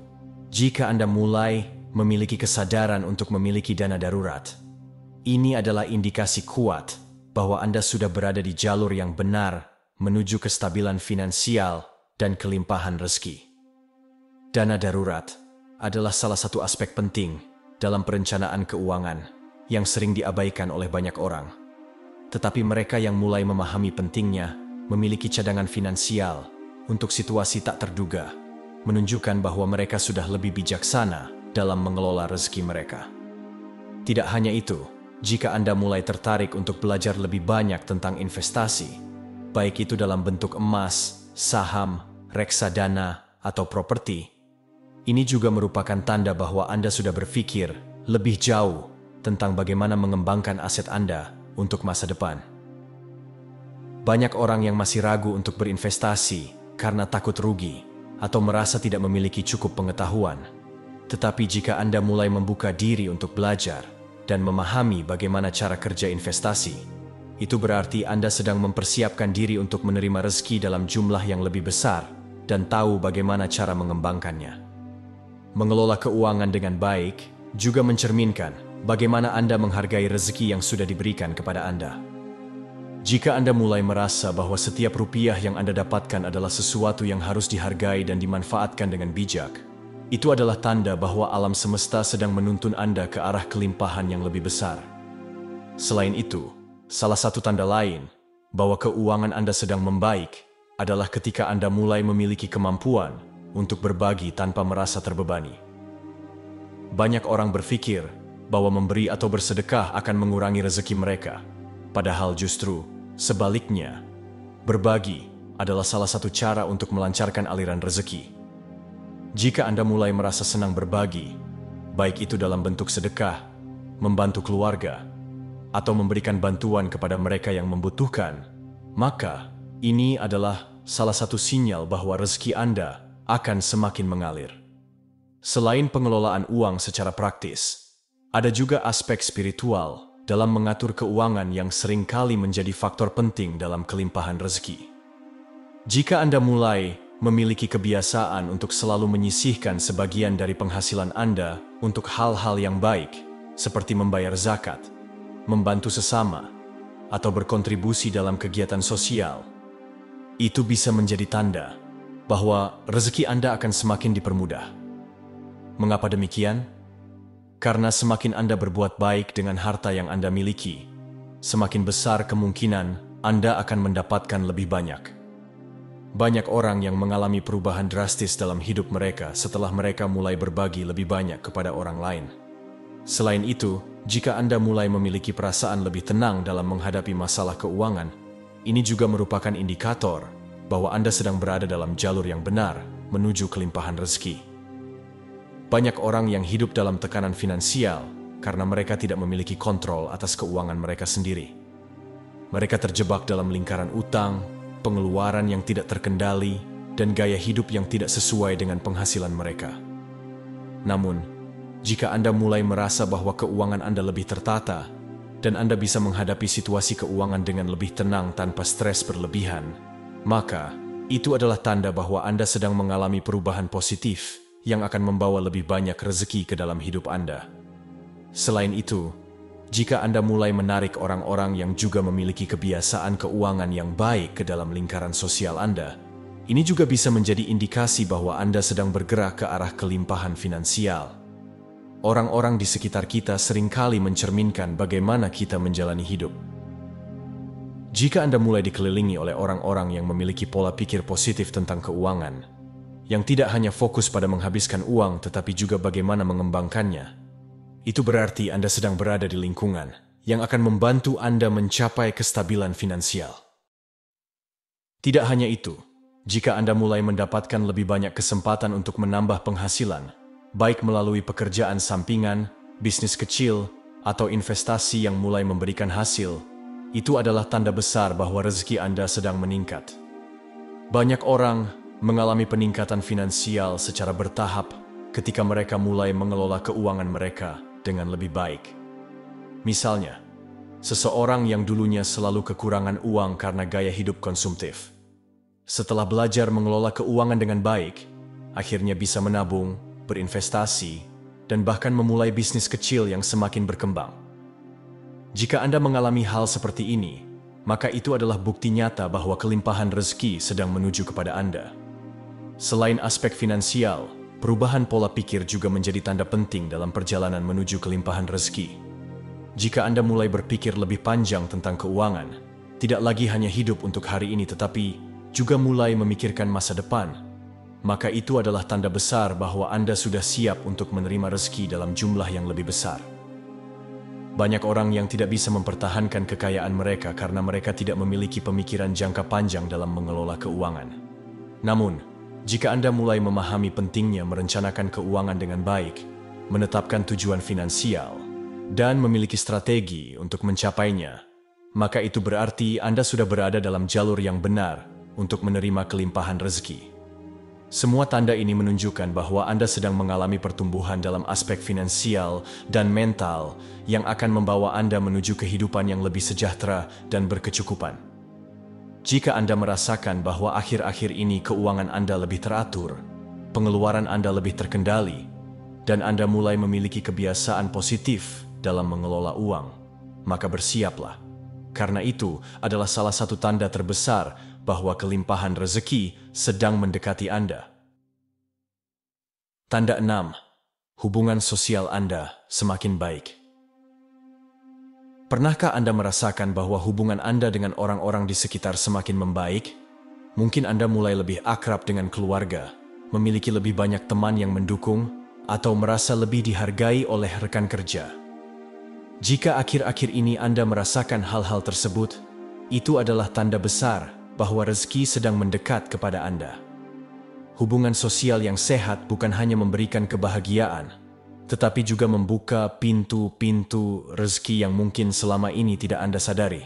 jika Anda mulai memiliki kesadaran untuk memiliki dana darurat, ini adalah indikasi kuat bahwa Anda sudah berada di jalur yang benar menuju kestabilan finansial dan kelimpahan rezeki. Dana darurat adalah salah satu aspek penting dalam perencanaan keuangan yang sering diabaikan oleh banyak orang. Tetapi mereka yang mulai memahami pentingnya memiliki cadangan finansial untuk situasi tak terduga, menunjukkan bahwa mereka sudah lebih bijaksana dalam mengelola rezeki mereka. Tidak hanya itu, jika Anda mulai tertarik untuk belajar lebih banyak tentang investasi, baik itu dalam bentuk emas, saham, reksadana, atau properti, ini juga merupakan tanda bahwa Anda sudah berpikir lebih jauh tentang bagaimana mengembangkan aset Anda untuk masa depan. Banyak orang yang masih ragu untuk berinvestasi karena takut rugi atau merasa tidak memiliki cukup pengetahuan. Tetapi jika Anda mulai membuka diri untuk belajar dan memahami bagaimana cara kerja investasi, itu berarti Anda sedang mempersiapkan diri untuk menerima rezeki dalam jumlah yang lebih besar dan tahu bagaimana cara mengembangkannya. Mengelola keuangan dengan baik juga mencerminkan bagaimana Anda menghargai rezeki yang sudah diberikan kepada Anda. Jika Anda mulai merasa bahwa setiap rupiah yang Anda dapatkan adalah sesuatu yang harus dihargai dan dimanfaatkan dengan bijak, itu adalah tanda bahwa alam semesta sedang menuntun Anda ke arah kelimpahan yang lebih besar. Selain itu, salah satu tanda lain bahwa keuangan Anda sedang membaik adalah ketika Anda mulai memiliki kemampuan untuk berbagi tanpa merasa terbebani. Banyak orang berpikir bahwa memberi atau bersedekah akan mengurangi rezeki mereka. Padahal justru sebaliknya, berbagi adalah salah satu cara untuk melancarkan aliran rezeki. Jika Anda mulai merasa senang berbagi, baik itu dalam bentuk sedekah, membantu keluarga, atau memberikan bantuan kepada mereka yang membutuhkan, maka ini adalah salah satu sinyal bahwa rezeki Anda akan semakin mengalir. Selain pengelolaan uang secara praktis, ada juga aspek spiritual dalam mengatur keuangan yang seringkali menjadi faktor penting dalam kelimpahan rezeki. Jika Anda mulai memiliki kebiasaan untuk selalu menyisihkan sebagian dari penghasilan Anda untuk hal-hal yang baik, seperti membayar zakat, membantu sesama, atau berkontribusi dalam kegiatan sosial, itu bisa menjadi tanda bahwa rezeki Anda akan semakin dipermudah. Mengapa demikian? Karena semakin Anda berbuat baik dengan harta yang Anda miliki, semakin besar kemungkinan Anda akan mendapatkan lebih banyak. Banyak orang yang mengalami perubahan drastis dalam hidup mereka setelah mereka mulai berbagi lebih banyak kepada orang lain. Selain itu, jika Anda mulai memiliki perasaan lebih tenang dalam menghadapi masalah keuangan, ini juga merupakan indikator bahwa Anda sedang berada dalam jalur yang benar menuju kelimpahan rezeki. Banyak orang yang hidup dalam tekanan finansial karena mereka tidak memiliki kontrol atas keuangan mereka sendiri. Mereka terjebak dalam lingkaran utang, pengeluaran yang tidak terkendali, dan gaya hidup yang tidak sesuai dengan penghasilan mereka. Namun, jika Anda mulai merasa bahwa keuangan Anda lebih tertata, dan Anda bisa menghadapi situasi keuangan dengan lebih tenang tanpa stres berlebihan, maka itu adalah tanda bahwa Anda sedang mengalami perubahan positif yang akan membawa lebih banyak rezeki ke dalam hidup Anda. Selain itu, jika Anda mulai menarik orang-orang yang juga memiliki kebiasaan keuangan yang baik ke dalam lingkaran sosial Anda, ini juga bisa menjadi indikasi bahwa Anda sedang bergerak ke arah kelimpahan finansial. Orang-orang di sekitar kita seringkali mencerminkan bagaimana kita menjalani hidup. Jika Anda mulai dikelilingi oleh orang-orang yang memiliki pola pikir positif tentang keuangan, yang tidak hanya fokus pada menghabiskan uang tetapi juga bagaimana mengembangkannya, itu berarti Anda sedang berada di lingkungan yang akan membantu Anda mencapai kestabilan finansial. Tidak hanya itu, jika Anda mulai mendapatkan lebih banyak kesempatan untuk menambah penghasilan, baik melalui pekerjaan sampingan, bisnis kecil, atau investasi yang mulai memberikan hasil, itu adalah tanda besar bahwa rezeki Anda sedang meningkat. Banyak orang mengalami peningkatan finansial secara bertahap ketika mereka mulai mengelola keuangan mereka dengan lebih baik. Misalnya, seseorang yang dulunya selalu kekurangan uang karena gaya hidup konsumtif, setelah belajar mengelola keuangan dengan baik, akhirnya bisa menabung, berinvestasi, dan bahkan memulai bisnis kecil yang semakin berkembang. Jika Anda mengalami hal seperti ini, maka itu adalah bukti nyata bahwa kelimpahan rezeki sedang menuju kepada Anda. Selain aspek finansial, perubahan pola pikir juga menjadi tanda penting dalam perjalanan menuju kelimpahan rezeki. Jika Anda mulai berpikir lebih panjang tentang keuangan, tidak lagi hanya hidup untuk hari ini tetapi juga mulai memikirkan masa depan, maka itu adalah tanda besar bahwa Anda sudah siap untuk menerima rezeki dalam jumlah yang lebih besar. Banyak orang yang tidak bisa mempertahankan kekayaan mereka karena mereka tidak memiliki pemikiran jangka panjang dalam mengelola keuangan. Namun, jika Anda mulai memahami pentingnya merencanakan keuangan dengan baik, menetapkan tujuan finansial, dan memiliki strategi untuk mencapainya, maka itu berarti Anda sudah berada dalam jalur yang benar untuk menerima kelimpahan rezeki. Semua tanda ini menunjukkan bahwa Anda sedang mengalami pertumbuhan dalam aspek finansial dan mental yang akan membawa Anda menuju kehidupan yang lebih sejahtera dan berkecukupan. Jika Anda merasakan bahwa akhir-akhir ini keuangan Anda lebih teratur, pengeluaran Anda lebih terkendali, dan Anda mulai memiliki kebiasaan positif dalam mengelola uang, maka bersiaplah. Karena itu adalah salah satu tanda terbesar bahwa kelimpahan rezeki sedang mendekati Anda. Tanda 6. Hubungan sosial Anda semakin baik. Pernahkah Anda merasakan bahwa hubungan Anda dengan orang-orang di sekitar semakin membaik? Mungkin Anda mulai lebih akrab dengan keluarga, memiliki lebih banyak teman yang mendukung, atau merasa lebih dihargai oleh rekan kerja. Jika akhir-akhir ini Anda merasakan hal-hal tersebut, itu adalah tanda besar bahwa rezeki sedang mendekat kepada Anda. Hubungan sosial yang sehat bukan hanya memberikan kebahagiaan, tetapi juga membuka pintu-pintu rezeki yang mungkin selama ini tidak Anda sadari.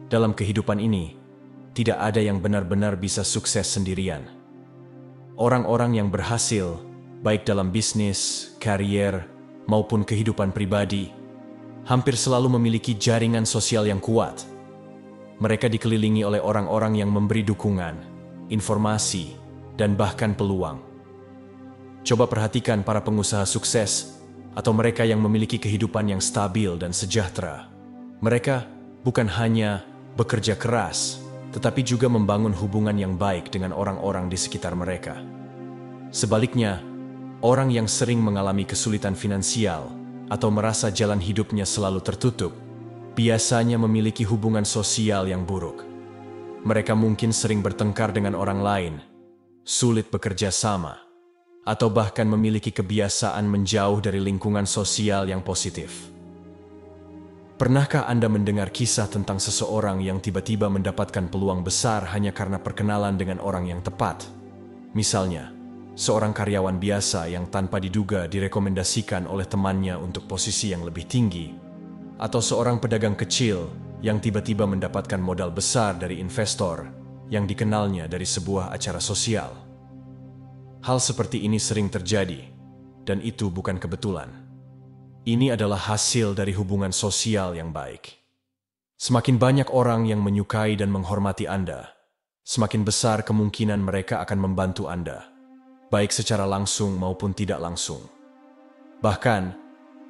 Dalam kehidupan ini, tidak ada yang benar-benar bisa sukses sendirian. Orang-orang yang berhasil, baik dalam bisnis, karier, maupun kehidupan pribadi, hampir selalu memiliki jaringan sosial yang kuat. Mereka dikelilingi oleh orang-orang yang memberi dukungan, informasi, dan bahkan peluang. Coba perhatikan para pengusaha sukses atau mereka yang memiliki kehidupan yang stabil dan sejahtera. Mereka bukan hanya bekerja keras, tetapi juga membangun hubungan yang baik dengan orang-orang di sekitar mereka. Sebaliknya, orang yang sering mengalami kesulitan finansial atau merasa jalan hidupnya selalu tertutup, biasanya memiliki hubungan sosial yang buruk. Mereka mungkin sering bertengkar dengan orang lain, sulit bekerja sama, atau bahkan memiliki kebiasaan menjauh dari lingkungan sosial yang positif. Pernahkah Anda mendengar kisah tentang seseorang yang tiba-tiba mendapatkan peluang besar hanya karena perkenalan dengan orang yang tepat? Misalnya, seorang karyawan biasa yang tanpa diduga direkomendasikan oleh temannya untuk posisi yang lebih tinggi, atau seorang pedagang kecil yang tiba-tiba mendapatkan modal besar dari investor yang dikenalnya dari sebuah acara sosial. Hal seperti ini sering terjadi, dan itu bukan kebetulan. Ini adalah hasil dari hubungan sosial yang baik. Semakin banyak orang yang menyukai dan menghormati Anda, semakin besar kemungkinan mereka akan membantu Anda, baik secara langsung maupun tidak langsung. Bahkan,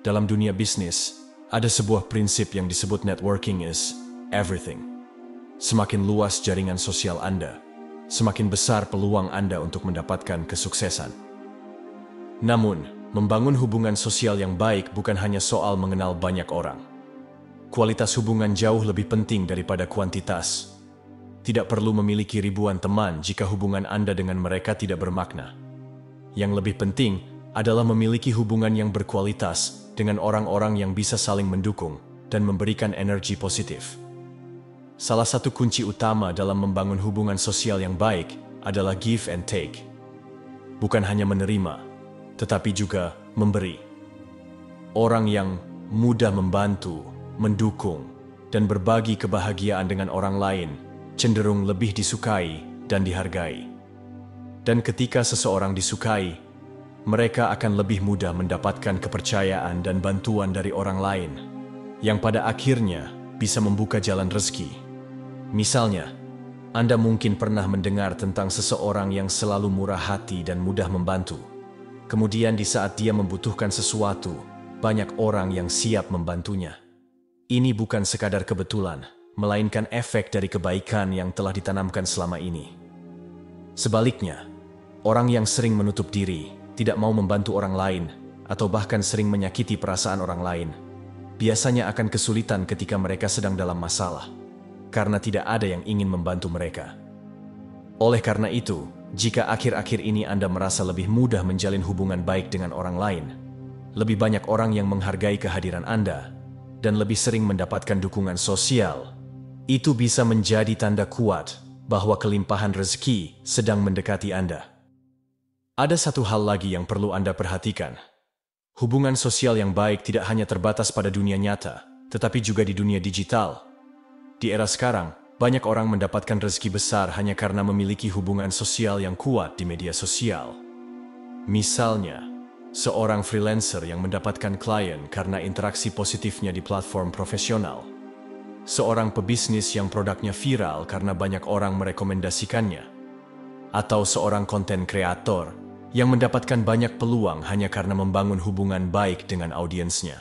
dalam dunia bisnis, ada sebuah prinsip yang disebut networking is everything. Semakin luas jaringan sosial Anda, semakin besar peluang Anda untuk mendapatkan kesuksesan. Namun, membangun hubungan sosial yang baik bukan hanya soal mengenal banyak orang. Kualitas hubungan jauh lebih penting daripada kuantitas. Tidak perlu memiliki ribuan teman jika hubungan Anda dengan mereka tidak bermakna. Yang lebih penting adalah memiliki hubungan yang berkualitas dengan orang-orang yang bisa saling mendukung dan memberikan energi positif. Salah satu kunci utama dalam membangun hubungan sosial yang baik adalah give and take. Bukan hanya menerima, tetapi juga memberi. Orang yang mudah membantu, mendukung, dan berbagi kebahagiaan dengan orang lain cenderung lebih disukai dan dihargai. Dan ketika seseorang disukai, mereka akan lebih mudah mendapatkan kepercayaan dan bantuan dari orang lain, yang pada akhirnya bisa membuka jalan rezeki. Misalnya, Anda mungkin pernah mendengar tentang seseorang yang selalu murah hati dan mudah membantu. Kemudian di saat dia membutuhkan sesuatu, banyak orang yang siap membantunya. Ini bukan sekadar kebetulan, melainkan efek dari kebaikan yang telah ditanamkan selama ini. Sebaliknya, orang yang sering menutup diri, tidak mau membantu orang lain, atau bahkan sering menyakiti perasaan orang lain, biasanya akan kesulitan ketika mereka sedang dalam masalah, karena tidak ada yang ingin membantu mereka. Oleh karena itu, jika akhir-akhir ini Anda merasa lebih mudah menjalin hubungan baik dengan orang lain, lebih banyak orang yang menghargai kehadiran Anda, dan lebih sering mendapatkan dukungan sosial, itu bisa menjadi tanda kuat bahwa kelimpahan rezeki sedang mendekati Anda. Ada satu hal lagi yang perlu Anda perhatikan. Hubungan sosial yang baik tidak hanya terbatas pada dunia nyata, tetapi juga di dunia digital. Di era sekarang, banyak orang mendapatkan rezeki besar hanya karena memiliki hubungan sosial yang kuat di media sosial. Misalnya, seorang freelancer yang mendapatkan klien karena interaksi positifnya di platform profesional. Seorang pebisnis yang produknya viral karena banyak orang merekomendasikannya. Atau seorang konten kreator yang mendapatkan banyak peluang hanya karena membangun hubungan baik dengan audiensnya.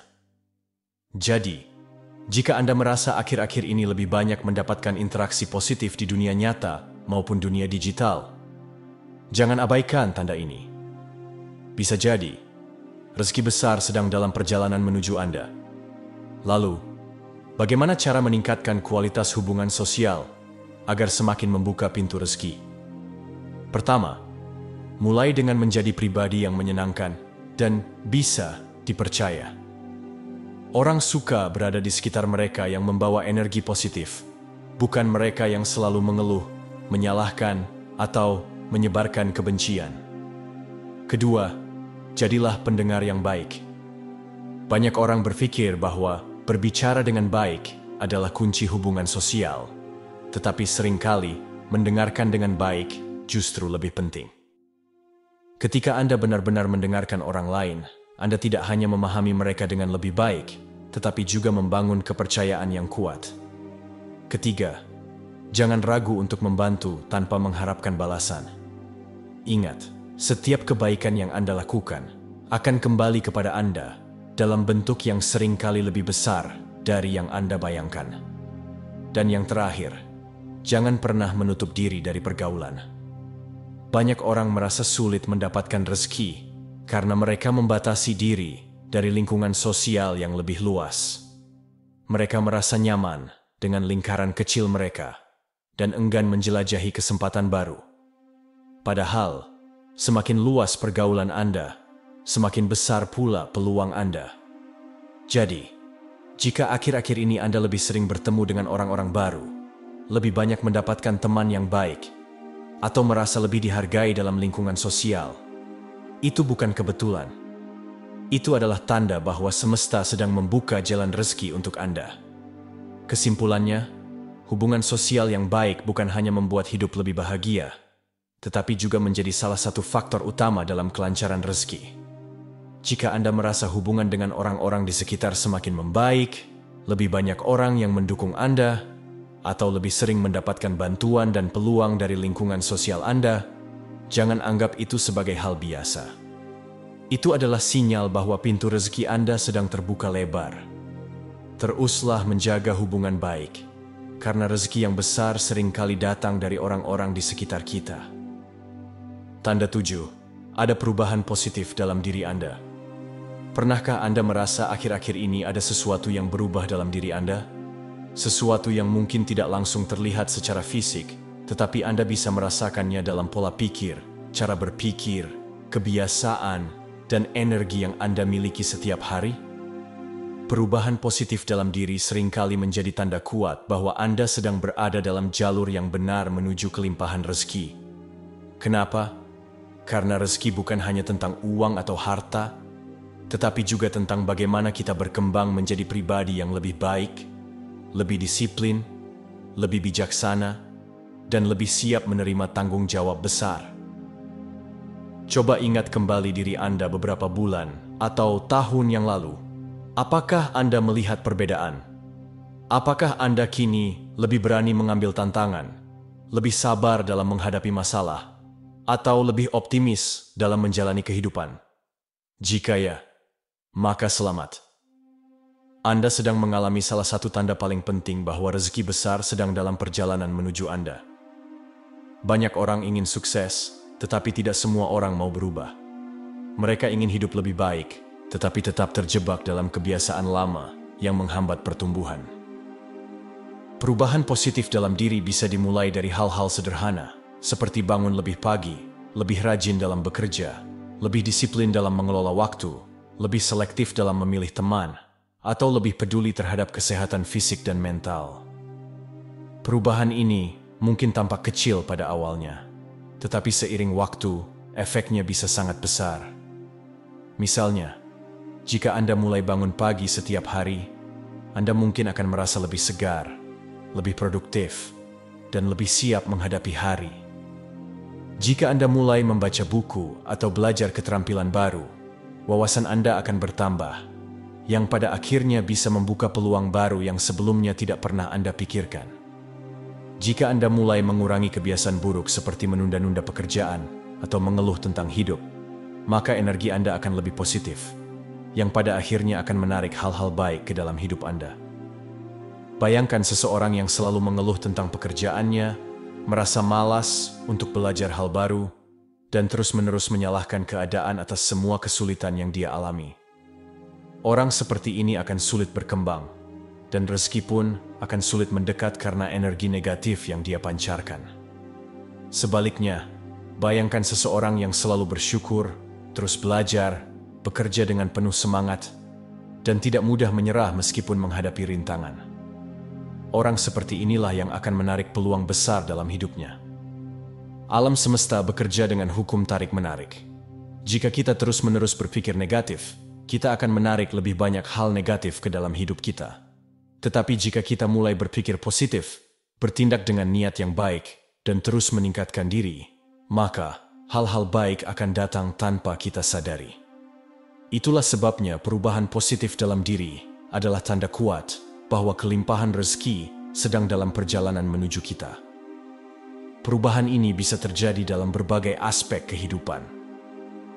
Jadi, jika Anda merasa akhir-akhir ini lebih banyak mendapatkan interaksi positif di dunia nyata maupun dunia digital, jangan abaikan tanda ini. Bisa jadi, rezeki besar sedang dalam perjalanan menuju Anda. Lalu, bagaimana cara meningkatkan kualitas hubungan sosial agar semakin membuka pintu rezeki? Pertama, mulai dengan menjadi pribadi yang menyenangkan dan bisa dipercaya. Orang suka berada di sekitar mereka yang membawa energi positif, bukan mereka yang selalu mengeluh, menyalahkan, atau menyebarkan kebencian. Kedua, jadilah pendengar yang baik. Banyak orang berpikir bahwa berbicara dengan baik adalah kunci hubungan sosial, tetapi seringkali mendengarkan dengan baik justru lebih penting. Ketika Anda benar-benar mendengarkan orang lain, Anda tidak hanya memahami mereka dengan lebih baik, tetapi juga membangun kepercayaan yang kuat. Ketiga, jangan ragu untuk membantu tanpa mengharapkan balasan. Ingat, setiap kebaikan yang Anda lakukan akan kembali kepada Anda dalam bentuk yang seringkali lebih besar dari yang Anda bayangkan. Dan yang terakhir, jangan pernah menutup diri dari pergaulan. Banyak orang merasa sulit mendapatkan rezeki karena mereka membatasi diri dari lingkungan sosial yang lebih luas. Mereka merasa nyaman dengan lingkaran kecil mereka dan enggan menjelajahi kesempatan baru. Padahal, semakin luas pergaulan Anda, semakin besar pula peluang Anda. Jadi, jika akhir-akhir ini Anda lebih sering bertemu dengan orang-orang baru, lebih banyak mendapatkan teman yang baik, atau merasa lebih dihargai dalam lingkungan sosial, itu bukan kebetulan. Itu adalah tanda bahwa semesta sedang membuka jalan rezeki untuk Anda. Kesimpulannya, hubungan sosial yang baik bukan hanya membuat hidup lebih bahagia, tetapi juga menjadi salah satu faktor utama dalam kelancaran rezeki. Jika Anda merasa hubungan dengan orang-orang di sekitar semakin membaik, lebih banyak orang yang mendukung Anda, atau lebih sering mendapatkan bantuan dan peluang dari lingkungan sosial Anda, jangan anggap itu sebagai hal biasa. Itu adalah sinyal bahwa pintu rezeki Anda sedang terbuka lebar. Teruslah menjaga hubungan baik, karena rezeki yang besar seringkali datang dari orang-orang di sekitar kita. Tanda 7. Ada perubahan positif dalam diri Anda. Pernahkah Anda merasa akhir-akhir ini ada sesuatu yang berubah dalam diri Anda? Sesuatu yang mungkin tidak langsung terlihat secara fisik, tetapi Anda bisa merasakannya dalam pola pikir, cara berpikir, kebiasaan, dan energi yang Anda miliki setiap hari? Perubahan positif dalam diri seringkali menjadi tanda kuat bahwa Anda sedang berada dalam jalur yang benar menuju kelimpahan rezeki. Kenapa? Karena rezeki bukan hanya tentang uang atau harta, tetapi juga tentang bagaimana kita berkembang menjadi pribadi yang lebih baik, lebih disiplin, lebih bijaksana, dan lebih siap menerima tanggung jawab besar. Coba ingat kembali diri Anda beberapa bulan atau tahun yang lalu. Apakah Anda melihat perbedaan? Apakah Anda kini lebih berani mengambil tantangan, lebih sabar dalam menghadapi masalah, atau lebih optimis dalam menjalani kehidupan? Jika ya, maka selamat. Anda sedang mengalami salah satu tanda paling penting bahwa rezeki besar sedang dalam perjalanan menuju Anda. Banyak orang ingin sukses, tetapi tidak semua orang mau berubah. Mereka ingin hidup lebih baik, tetapi tetap terjebak dalam kebiasaan lama yang menghambat pertumbuhan. Perubahan positif dalam diri bisa dimulai dari hal-hal sederhana, seperti bangun lebih pagi, lebih rajin dalam bekerja, lebih disiplin dalam mengelola waktu, lebih selektif dalam memilih teman, atau lebih peduli terhadap kesehatan fisik dan mental. Perubahan ini mungkin tampak kecil pada awalnya, tetapi seiring waktu, efeknya bisa sangat besar. Misalnya, jika Anda mulai bangun pagi setiap hari, Anda mungkin akan merasa lebih segar, lebih produktif, dan lebih siap menghadapi hari. Jika Anda mulai membaca buku atau belajar keterampilan baru, wawasan Anda akan bertambah, yang pada akhirnya bisa membuka peluang baru yang sebelumnya tidak pernah Anda pikirkan. Jika Anda mulai mengurangi kebiasaan buruk seperti menunda-nunda pekerjaan atau mengeluh tentang hidup, maka energi Anda akan lebih positif, yang pada akhirnya akan menarik hal-hal baik ke dalam hidup Anda. Bayangkan seseorang yang selalu mengeluh tentang pekerjaannya, merasa malas untuk belajar hal baru, dan terus-menerus menyalahkan keadaan atas semua kesulitan yang dia alami. Orang seperti ini akan sulit berkembang, dan rezeki pun akan sulit mendekat karena energi negatif yang dia pancarkan. Sebaliknya, bayangkan seseorang yang selalu bersyukur, terus belajar, bekerja dengan penuh semangat, dan tidak mudah menyerah meskipun menghadapi rintangan. Orang seperti inilah yang akan menarik peluang besar dalam hidupnya. Alam semesta bekerja dengan hukum tarik-menarik. Jika kita terus-menerus berpikir negatif, kita akan menarik lebih banyak hal negatif ke dalam hidup kita. Tetapi jika kita mulai berpikir positif, bertindak dengan niat yang baik, dan terus meningkatkan diri, maka hal-hal baik akan datang tanpa kita sadari. Itulah sebabnya perubahan positif dalam diri adalah tanda kuat bahwa kelimpahan rezeki sedang dalam perjalanan menuju kita. Perubahan ini bisa terjadi dalam berbagai aspek kehidupan.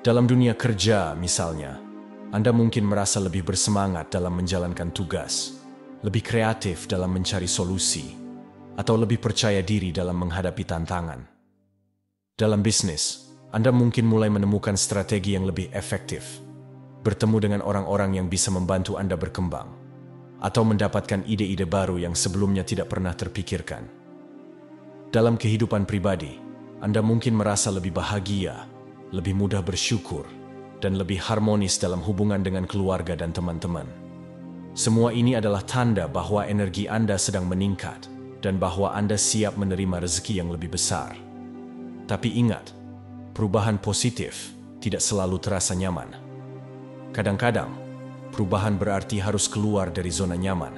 Dalam dunia kerja, misalnya, Anda mungkin merasa lebih bersemangat dalam menjalankan tugas, lebih kreatif dalam mencari solusi, atau lebih percaya diri dalam menghadapi tantangan. Dalam bisnis, Anda mungkin mulai menemukan strategi yang lebih efektif, bertemu dengan orang-orang yang bisa membantu Anda berkembang, atau mendapatkan ide-ide baru yang sebelumnya tidak pernah terpikirkan. Dalam kehidupan pribadi, Anda mungkin merasa lebih bahagia, lebih mudah bersyukur, dan lebih harmonis dalam hubungan dengan keluarga dan teman-teman. Semua ini adalah tanda bahwa energi Anda sedang meningkat dan bahwa Anda siap menerima rezeki yang lebih besar. Tapi ingat, perubahan positif tidak selalu terasa nyaman. Kadang-kadang, perubahan berarti harus keluar dari zona nyaman,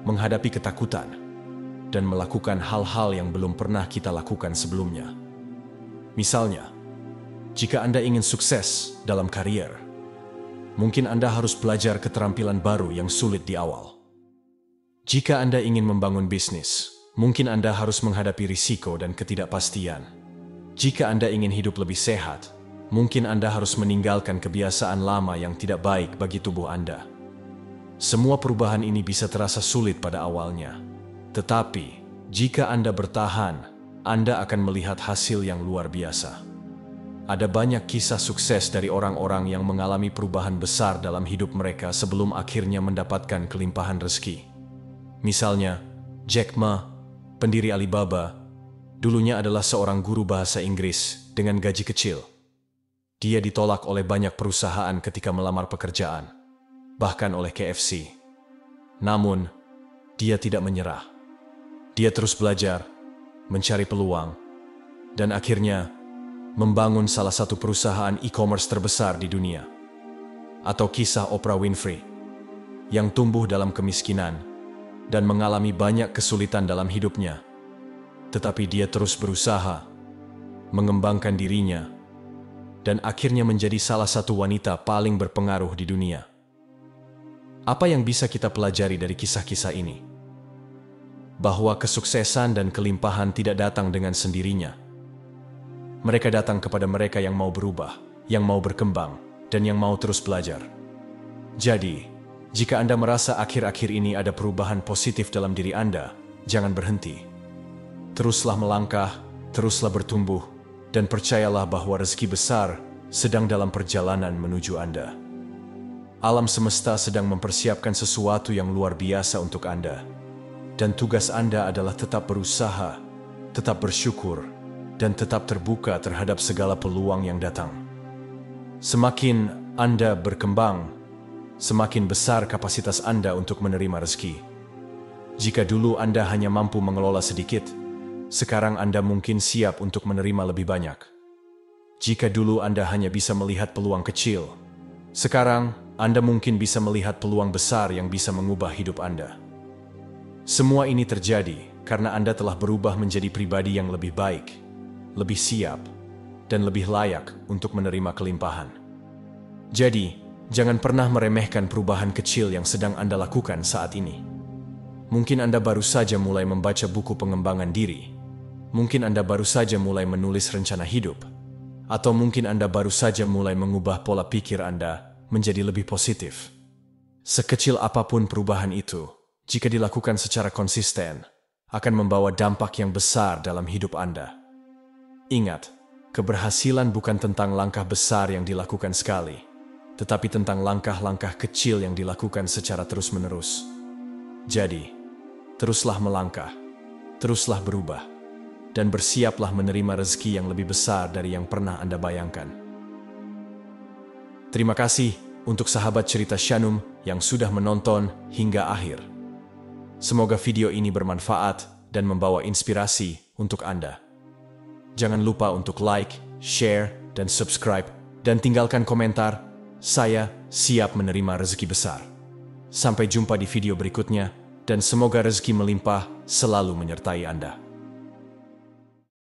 menghadapi ketakutan, dan melakukan hal-hal yang belum pernah kita lakukan sebelumnya. Misalnya, jika Anda ingin sukses dalam karier, mungkin Anda harus belajar keterampilan baru yang sulit di awal. Jika Anda ingin membangun bisnis, mungkin Anda harus menghadapi risiko dan ketidakpastian. Jika Anda ingin hidup lebih sehat, mungkin Anda harus meninggalkan kebiasaan lama yang tidak baik bagi tubuh Anda. Semua perubahan ini bisa terasa sulit pada awalnya. Tetapi, jika Anda bertahan, Anda akan melihat hasil yang luar biasa. Ada banyak kisah sukses dari orang-orang yang mengalami perubahan besar dalam hidup mereka sebelum akhirnya mendapatkan kelimpahan rezeki. Misalnya, Jack Ma, pendiri Alibaba, dulunya adalah seorang guru bahasa Inggris dengan gaji kecil. Dia ditolak oleh banyak perusahaan ketika melamar pekerjaan, bahkan oleh KFC. Namun, dia tidak menyerah. Dia terus belajar, mencari peluang, dan akhirnya membangun salah satu perusahaan e-commerce terbesar di dunia. Atau kisah Oprah Winfrey, yang tumbuh dalam kemiskinan dan mengalami banyak kesulitan dalam hidupnya. Tetapi dia terus berusaha, mengembangkan dirinya, dan akhirnya menjadi salah satu wanita paling berpengaruh di dunia. Apa yang bisa kita pelajari dari kisah-kisah ini? Bahwa kesuksesan dan kelimpahan tidak datang dengan sendirinya. Mereka datang kepada mereka yang mau berubah, yang mau berkembang, dan yang mau terus belajar. Jadi, jika Anda merasa akhir-akhir ini ada perubahan positif dalam diri Anda, jangan berhenti. Teruslah melangkah, teruslah bertumbuh, dan percayalah bahwa rezeki besar sedang dalam perjalanan menuju Anda. Alam semesta sedang mempersiapkan sesuatu yang luar biasa untuk Anda. Dan tugas Anda adalah tetap berusaha, tetap bersyukur, dan tetap terbuka terhadap segala peluang yang datang. Semakin Anda berkembang, semakin besar kapasitas Anda untuk menerima rezeki. Jika dulu Anda hanya mampu mengelola sedikit, sekarang Anda mungkin siap untuk menerima lebih banyak. Jika dulu Anda hanya bisa melihat peluang kecil, sekarang Anda mungkin bisa melihat peluang besar yang bisa mengubah hidup Anda. Semua ini terjadi karena Anda telah berubah menjadi pribadi yang lebih baik, lebih siap, dan lebih layak untuk menerima kelimpahan. Jadi, jangan pernah meremehkan perubahan kecil yang sedang Anda lakukan saat ini. Mungkin Anda baru saja mulai membaca buku pengembangan diri. Mungkin Anda baru saja mulai menulis rencana hidup. Atau mungkin Anda baru saja mulai mengubah pola pikir Anda menjadi lebih positif. Sekecil apapun perubahan itu, jika dilakukan secara konsisten, akan membawa dampak yang besar dalam hidup Anda. Ingat, keberhasilan bukan tentang langkah besar yang dilakukan sekali, tetapi tentang langkah-langkah kecil yang dilakukan secara terus-menerus. Jadi, teruslah melangkah, teruslah berubah, dan bersiaplah menerima rezeki yang lebih besar dari yang pernah Anda bayangkan. Terima kasih untuk sahabat cerita Shanum yang sudah menonton hingga akhir. Semoga video ini bermanfaat dan membawa inspirasi untuk Anda. Jangan lupa untuk like, share, dan subscribe dan tinggalkan komentar. Saya siap menerima rezeki besar. Sampai jumpa di video berikutnya, dan semoga rezeki melimpah selalu menyertai Anda.